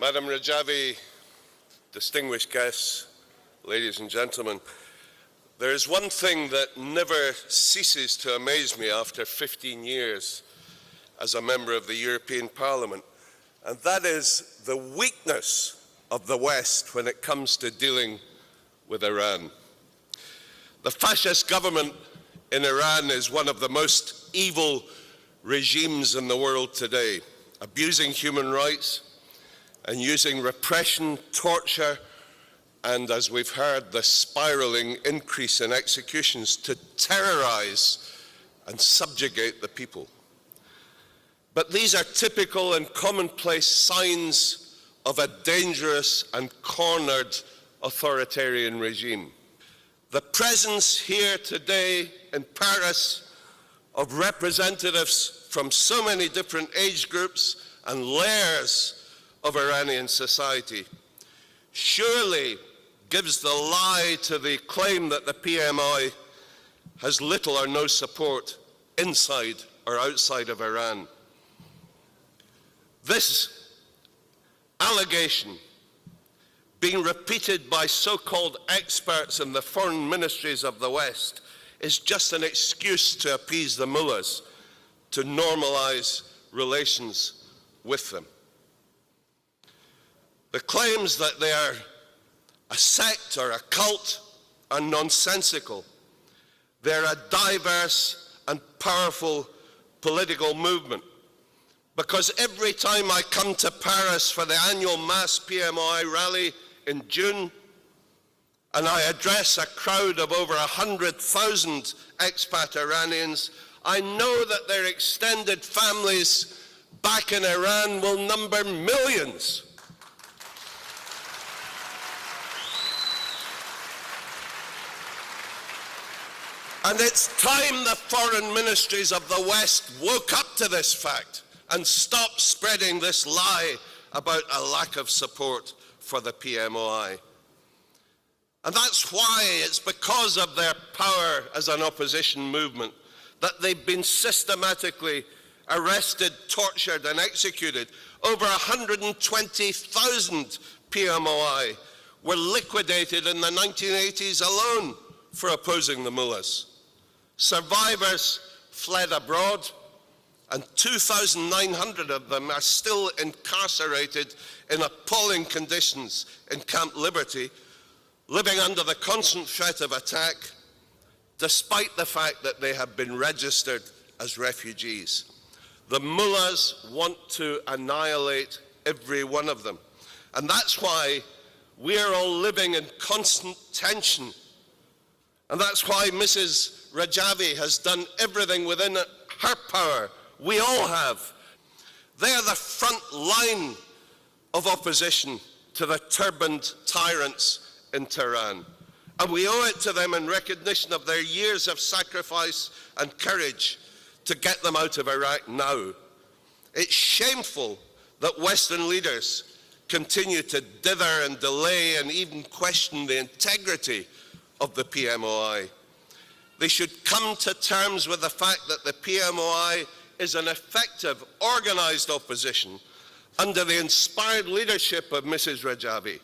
Madam Rajavi, distinguished guests, ladies and gentlemen, there is one thing that never ceases to amaze me after 15 years as a member of the European Parliament, and that is the weakness of the West when it comes to dealing with Iran. The fascist government in Iran is one of the most evil regimes in the world today, abusing human rights and using repression, torture, and, as we've heard, the spiraling increase in executions to terrorize and subjugate the people. But these are typical and commonplace signs of a dangerous and cornered authoritarian regime. The presence here today in Paris of representatives from so many different age groups and layers of Iranian society surely gives the lie to the claim that the PMI has little or no support inside or outside of Iran. This allegation, being repeated by so-called experts in the foreign ministries of the West, is just an excuse to appease the mullahs, to normalize relations with them. The claims that they are a sect or a cult are nonsensical. They're a diverse and powerful political movement, because every time I come to Paris for the annual mass PMI rally in June, and I address a crowd of over 100,000 expat Iranians, I know that their extended families back in Iran will number millions. And it's time the foreign ministries of the West woke up to this fact and stopped spreading this lie about a lack of support for the PMOI. And that's why it's because of their power as an opposition movement that they've been systematically arrested, tortured, and executed. Over 120,000 PMOI were liquidated in the 1980s alone for opposing the mullahs. Survivors fled abroad, and 2,900 of them are still incarcerated in appalling conditions in Camp Liberty, living under the constant threat of attack, despite the fact that they have been registered as refugees. The mullahs want to annihilate every one of them. And that's why we're all living in constant tension. And that's why Mrs. Rajavi has done everything within her power. We all have. They are the front line of opposition to the turbaned tyrants in Tehran. And we owe it to them in recognition of their years of sacrifice and courage to get them out of Iraq now. It's shameful that Western leaders continue to dither and delay and even question the integrity of the PMOI. They should come to terms with the fact that the PMOI is an effective, organized opposition under the inspired leadership of Mrs. Rajavi.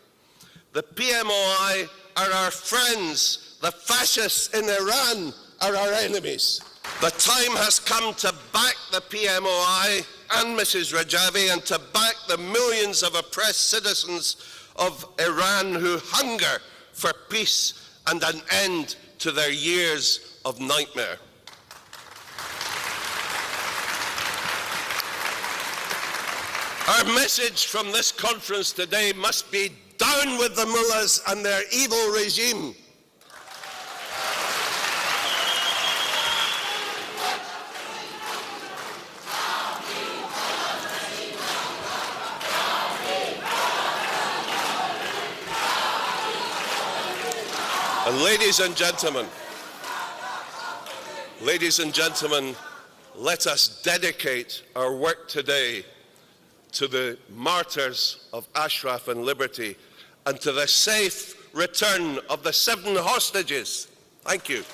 The PMOI are our friends. The fascists in Iran are our enemies. The time has come to back the PMOI and Mrs. Rajavi and to back the millions of oppressed citizens of Iran who hunger for peace and an end to their years of nightmare. Our message from this conference today must be down with the mullahs and their evil regime. And ladies and gentlemen, let us dedicate our work today to the martyrs of Ashraf and Liberty and to the safe return of the 7 hostages. Thank you.